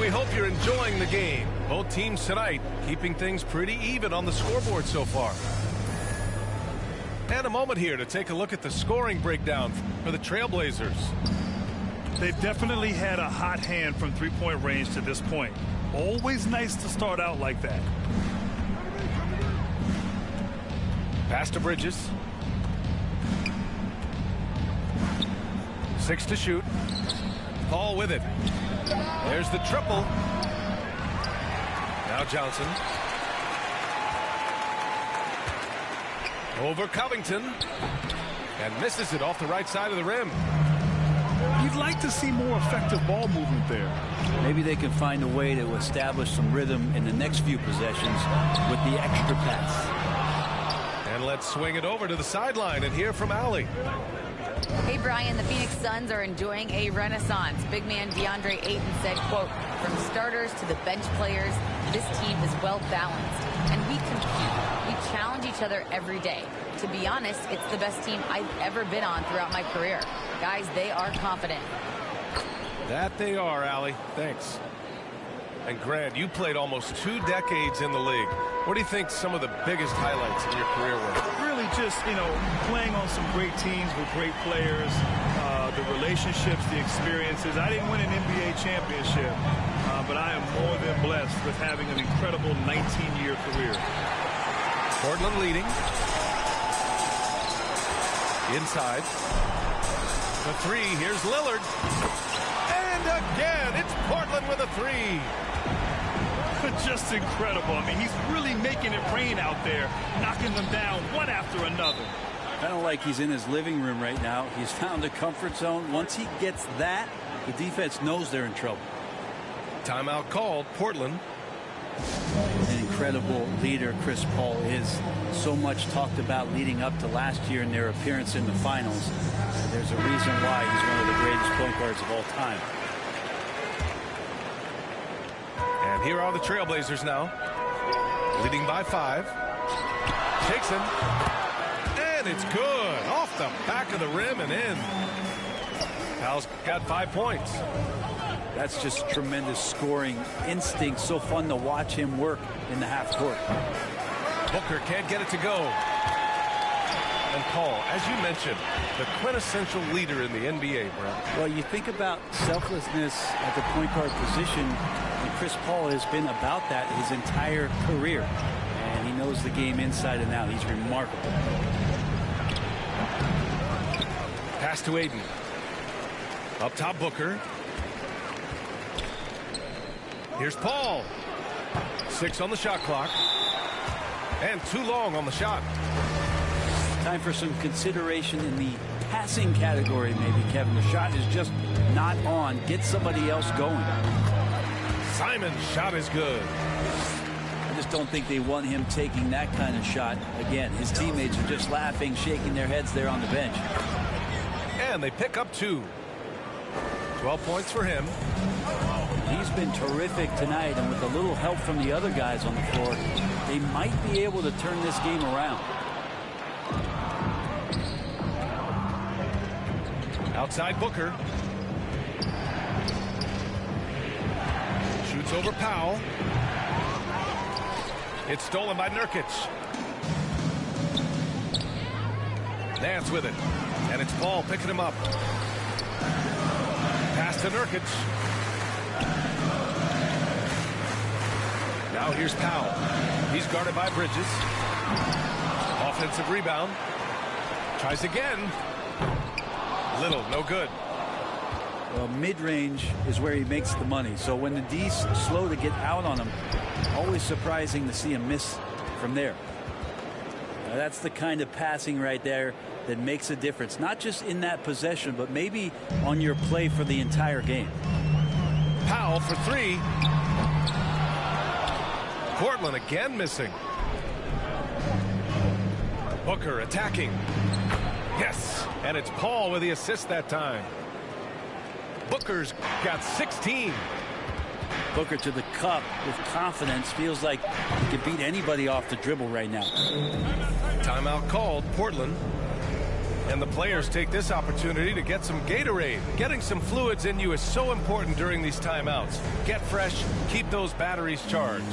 we hope you're enjoying the game. Both teams tonight keeping things pretty even on the scoreboard so far. And a moment here to take a look at the scoring breakdown for the Trailblazers. They've definitely had a hot hand from three-point range to this point. Always nice to start out like that. Pass to Bridges. 6 to shoot. Paul with it. There's the triple. Now Johnson. Over Covington. And misses it off the right side of the rim. You'd like to see more effective ball movement there. Maybe they can find a way to establish some rhythm in the next few possessions with the extra pass. And let's swing it over to the sideline and hear from Allie. Hey, Brian, the Phoenix Suns are enjoying a renaissance. Big man DeAndre Ayton said, quote, from starters to the bench players, this team is well balanced. And we compete. We challenge each other every day. To be honest, it's the best team I've ever been on throughout my career. Guys, they are confident. That they are, Allie. Thanks. And Grant, you played almost 2 decades in the league. What do you think some of the biggest highlights in your career were? Really just, playing on some great teams with great players, the relationships, the experiences. I didn't win an NBA championship, but I am more than blessed with having an incredible 19-year career. Portland leading. Inside. The 3, here's Lillard. And again, it's Portland with a 3. Just incredible. I mean, he's really making it rain out there, knocking them down one after another. Kind of like he's in his living room right now. He's found a comfort zone. Once he gets that, the defense knows they're in trouble. Timeout called, Portland. An incredible leader Chris Paul is. So much talked about leading up to last year in their appearance in the finals. There's a reason why he's one of the greatest point guards of all time. And here are the Trailblazers now. Leading by 5. Takes him. And it's good. Off the back of the rim and in. Pal's got 5 points. That's just tremendous scoring instinct. So fun to watch him work in the half court. Booker can't get it to go. And Paul, as you mentioned, the quintessential leader in the NBA, Brent. Well, you think about selflessness at the point guard position, and Chris Paul has been about that his entire career. And he knows the game inside and out. He's remarkable. Pass to Ayton. Up top, Booker. Here's Paul. 6 on the shot clock. And too long on the shot. Time for some consideration in the passing category, maybe, Kevin. The shot is just not on. Get somebody else going. Simon's shot is good. I just don't think they want him taking that kind of shot. Again, his teammates are just laughing, shaking their heads there on the bench. And they pick up 2. 12 points for him. He's been terrific tonight, and with a little help from the other guys on the floor, they might be able to turn this game around. Outside Booker. Shoots over Powell. It's stolen by Nurkic. Nance with it. And it's Paul picking him up. Pass to Nurkic. Now here's Powell. He's guarded by Bridges. Offensive rebound. Tries again. Little, no good. Well, mid-range is where he makes the money. So when the D's slow to get out on him, always surprising to see him miss from there. Now, that's the kind of passing right there that makes a difference. Not just in that possession, but maybe on your play for the entire game. Powell for 3. Portland again missing. Booker attacking. Yes, and it's Paul with the assist that time. Booker's got 16. Booker to the cup with confidence. Feels like he could beat anybody off the dribble right now. Timeout called, Portland. And the players take this opportunity to get some Gatorade. Getting some fluids in you is so important during these timeouts. Get fresh, keep those batteries charged.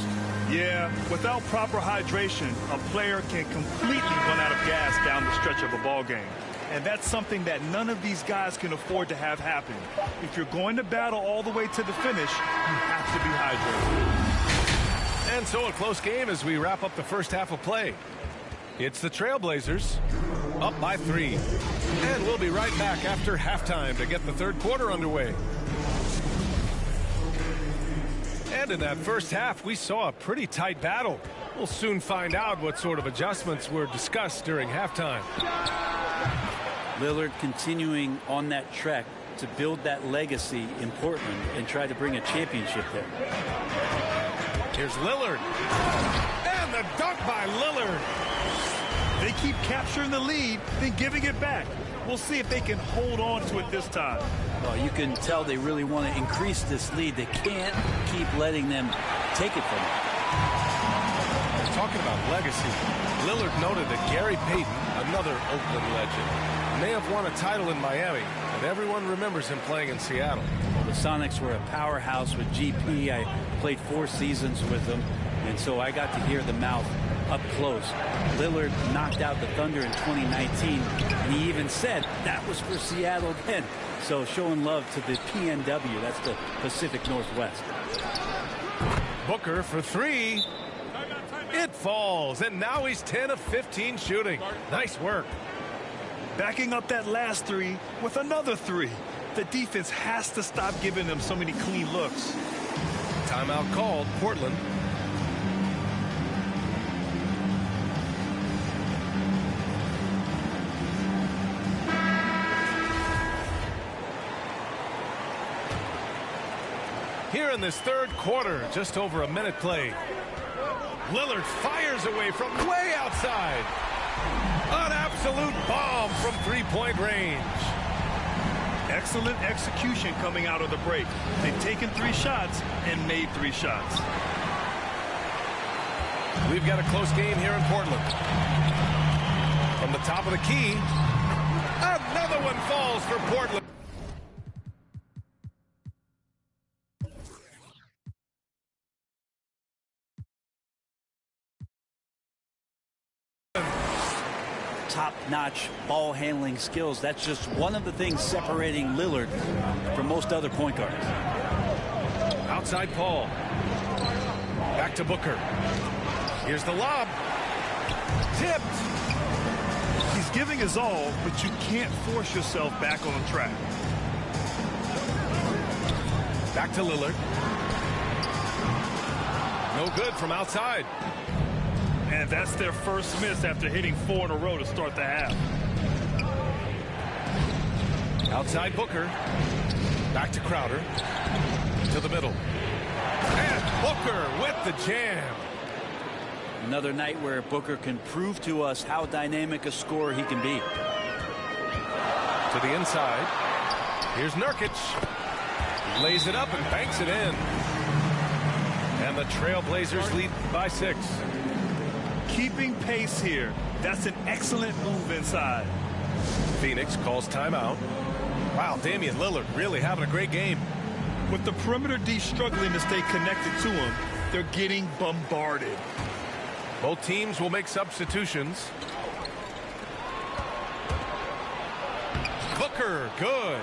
Yeah, without proper hydration, a player can completely run out of gas down the stretch of a ball game. And that's something that none of these guys can afford to have happen. If you're going to battle all the way to the finish, you have to be hydrated. And so a close game as we wrap up the first half of play. It's the Trailblazers up by 3. And we'll be right back after halftime to get the third quarter underway. And in that first half, we saw a pretty tight battle. We'll soon find out what sort of adjustments were discussed during halftime. Lillard continuing on that trek to build that legacy in Portland and try to bring a championship there. Here's Lillard. And the dunk by Lillard. They keep capturing the lead, then giving it back. We'll see if they can hold on to it this time. Well, you can tell they really want to increase this lead. They can't keep letting them take it from them. Talking about legacy, Lillard noted that Gary Payton, another Oakland legend, may have won a title in Miami, and everyone remembers him playing in Seattle. The Sonics were a powerhouse with GP. I played 4 seasons with them, and so I got to hear the mouth up close. Lillard knocked out the Thunder in 2019, and he even said that was for Seattle then. So showing love to the PNW, that's the Pacific Northwest. Booker for 3. It falls, and now he's 10 of 15 shooting. Nice work. Backing up that last 3 with another 3. The defense has to stop giving them so many clean looks. Timeout called, Portland. Here in this third quarter, just over a minute played. Lillard fires away from way outside. An absolute bomb from three-point range. Excellent execution coming out of the break. They've taken 3 shots and made 3 shots. We've got a close game here in Portland. From the top of the key, another one falls for Portland. Top-notch ball handling skills. That's just one of the things separating Lillard from most other point guards. Outside Paul. Back to Booker. Here's the lob. Tipped. He's giving his all, but you can't force yourself back on track. Back to Lillard. No good from outside. And that's their first miss after hitting 4 in a row to start the half. Outside Booker. Back to Crowder. To the middle. And Booker with the jam. Another night where Booker can prove to us how dynamic a scorer he can be. To the inside. Here's Nurkic. Lays it up and banks it in. And the Trailblazers lead by 6. Keeping pace here. That's an excellent move inside. Phoenix calls timeout. Wow, Damian Lillard really having a great game. With the perimeter D struggling to stay connected to him, they're getting bombarded. Both teams will make substitutions. Booker, good.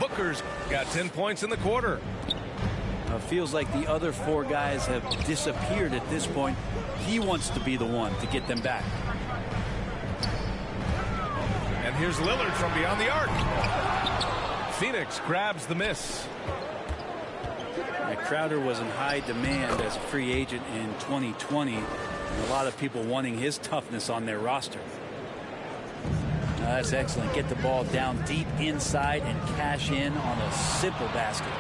Booker's got 10 points in the quarter. Feels like the other 4 guys have disappeared at this point. He wants to be the one to get them back. And here's Lillard from beyond the arc. Phoenix grabs the miss. Crowder was in high demand as a free agent in 2020. And a lot of people wanting his toughness on their roster. That's excellent. Get the ball down deep inside and cash in on a simple basket.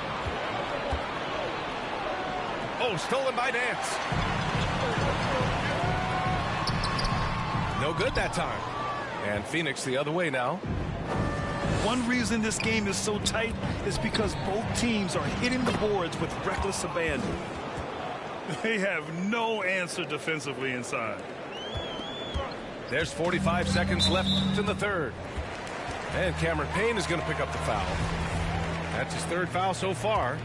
Oh, stolen by Nance. No good that time. And Phoenix the other way now. One reason this game is so tight is because both teams are hitting the boards with reckless abandon. They have no answer defensively inside. There's 45 seconds left in the third. And Cameron Payne is going to pick up the foul. That's his third foul so far.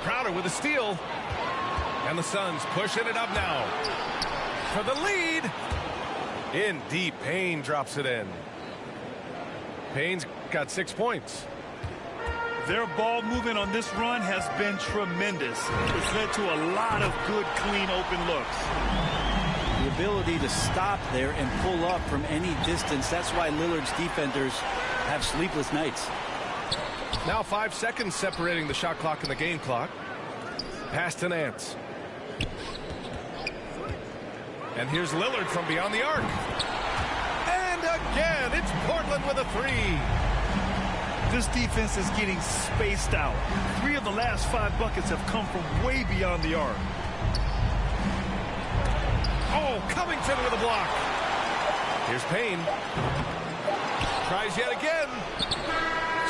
Crowder with a steal. And the Suns pushing it up now. For the lead. In deep, Payne drops it in. Payne's got 6 points. Their ball movement on this run has been tremendous. It's led to a lot of good, clean, open looks. The ability to stop there and pull up from any distance. That's why Lillard's defenders have sleepless nights. Now 5 seconds separating the shot clock and the game clock. Pass to Nance. And here's Lillard from beyond the arc. And again, it's Portland with a three. This defense is getting spaced out. 3 of the last 5 buckets have come from way beyond the arc. Oh, Covington with a block. Here's Payne. Tries yet again.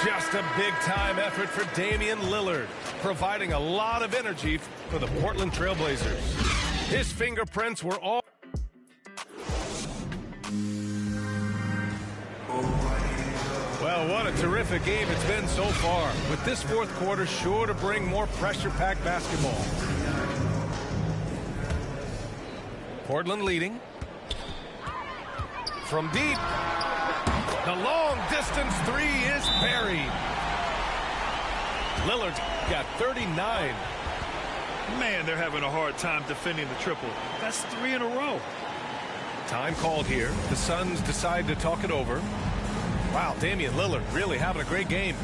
Just a big-time effort for Damian Lillard, providing a lot of energy for the Portland Trailblazers. His fingerprints were all... Well, what a terrific game it's been so far, with this fourth quarter sure to bring more pressure-packed basketball. Portland leading. From deep. The long-distance three is buried. Lillard's got 39. Man, they're having a hard time defending the triple. That's 3 in a row. Time called here. The Suns decide to talk it over. Wow, Damian Lillard really having a great game.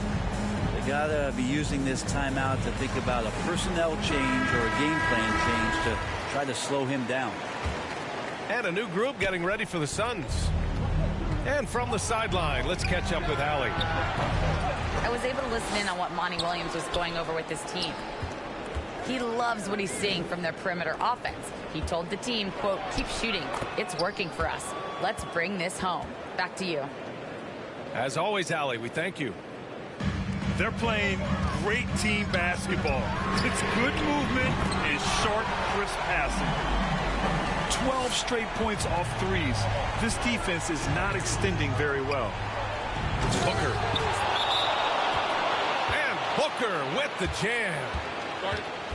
They gotta be using this timeout to think about a personnel change or a game plan change to try to slow him down. And a new group getting ready for the Suns. And from the sideline, let's catch up with Allie. I was able to listen in on what Monty Williams was going over with his team. He loves what he's seeing from their perimeter offense. He told the team, quote, "Keep shooting. It's working for us. Let's bring this home." Back to you. As always, Allie, we thank you. They're playing great team basketball. It's good movement and sharp, crisp passing. 12 straight points off threes. This defense is not extending very well. Booker. And Booker with the jam.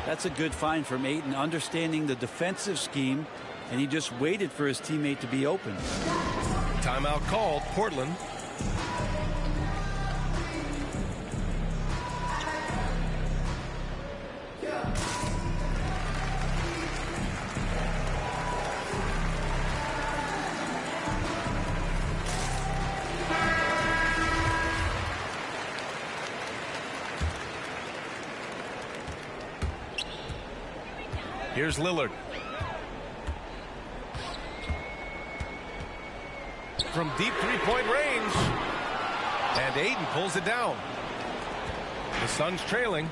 That's a good find from Ayton, understanding the defensive scheme, and he just waited for his teammate to be open. Timeout called, Portland. Here's Lillard. From deep three-point range. And Ayton pulls it down. The Suns trailing.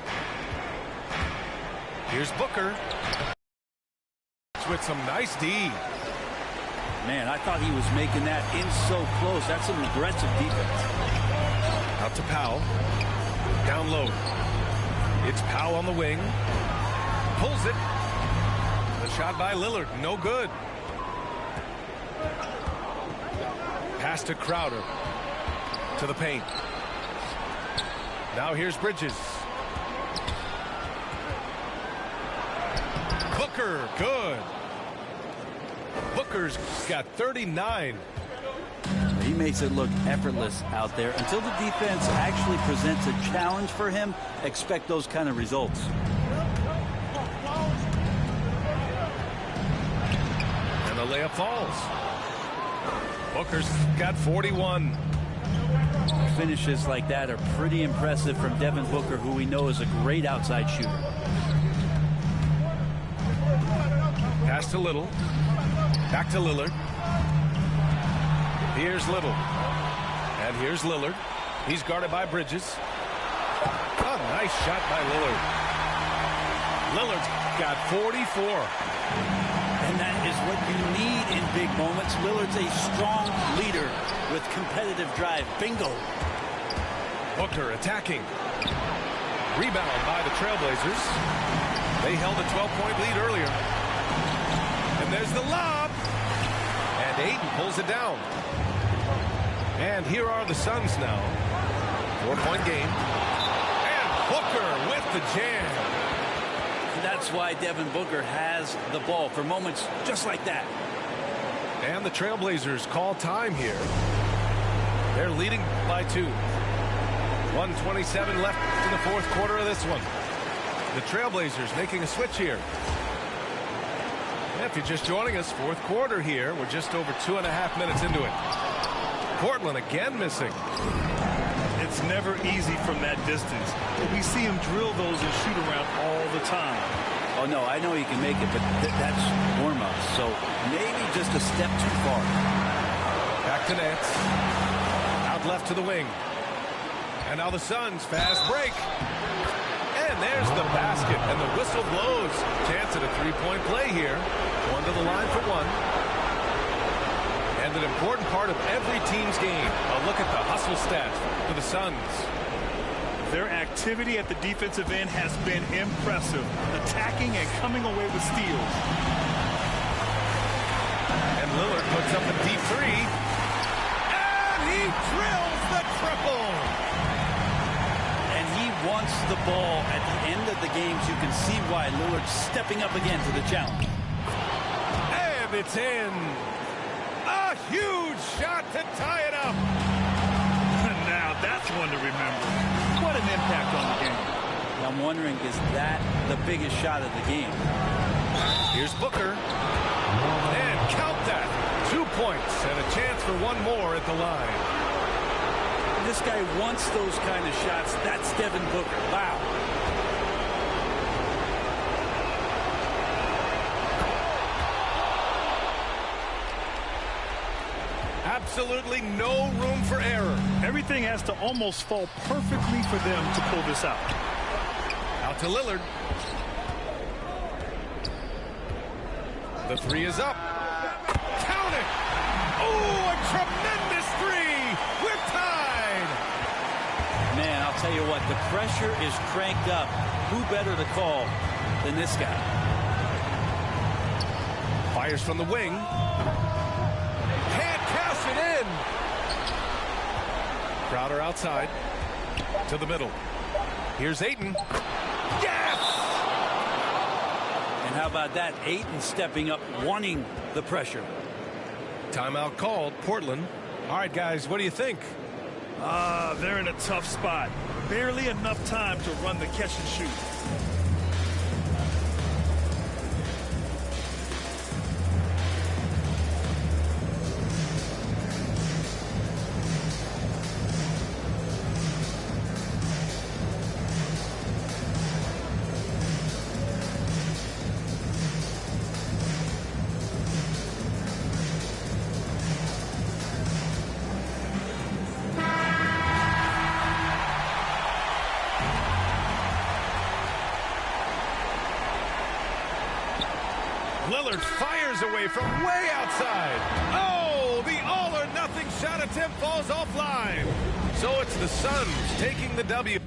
Here's Booker. With some nice D. Man, I thought he was making that in so close. That's some aggressive defense. Out to Powell. Down low. It's Powell on the wing. Pulls it. The shot by Lillard. No good. Pass to Crowder. To the paint. Now here's Bridges. Booker. Good. Booker's got 39. He makes it look effortless out there. Until the defense actually presents a challenge for him, expect those kind of results. And the layup falls. Booker's got 41. Finishes like that are pretty impressive from Devin Booker, who we know is a great outside shooter. Pass to Little. Back to Lillard. Here's Little. And here's Lillard. He's guarded by Bridges. A nice shot by Lillard. Lillard's got 44. And that is what you need in big moments. Lillard's a strong leader with competitive drive. Bingo. Booker attacking. Rebound by the Trailblazers. They held a 12-point lead earlier. And there's the lob. And Ayton pulls it down. And here are the Suns now. 4-point game. And Booker with the jam. That's why Devin Booker has the ball for moments just like that. And the Trailblazers call time here. They're leading by 2. 1:27 left in the fourth quarter of this one. The Trailblazers making a switch here. If you're just joining us, fourth quarter here. We're just over 2.5 minutes into it. Portland again missing. It's never easy from that distance, but we see him drill those and shoot around all the time. Oh, no, I know he can make it, but that's warm-up, so maybe just a step too far. Back to Nance. Out left to the wing. And now the Suns, fast break. And there's the basket, and the whistle blows. Chance at a three-point play here. One to the line for one. And an important part of every team's game. A look at the hustle stats for the Suns. Their activity at the defensive end has been impressive, attacking and coming away with steals. And Lillard puts up a deep three. And he drills the triple. And he wants the ball at the end of the games. You can see why Lillard's stepping up again to the challenge. And it's in. A huge shot to tie it up. Now that's one to remember. What an impact on the game. I'm wondering, is that the biggest shot of the game? Here's Booker. And count that. 2 points and a chance for one more at the line. This guy wants those kind of shots. That's Devin Booker. Wow. Absolutely no room for error. Everything has to almost fall perfectly for them to pull this out. Out to Lillard. The three is up. Count it. Oh, a tremendous three. We're tied. Man, I'll tell you what, the pressure is cranked up. Who better to call than this guy? Fires from the wing. Can't cash it in. Crowder outside. To the middle. Here's Ayton. Yes! And how about that? Ayton stepping up, wanting the pressure. Timeout called. Portland. All right, guys, what do you think? They're in a tough spot. Barely enough time to run the catch and shoot. Lillard fires away from way outside. Oh, the all-or-nothing shot attempt falls offline. So it's the Suns taking the W.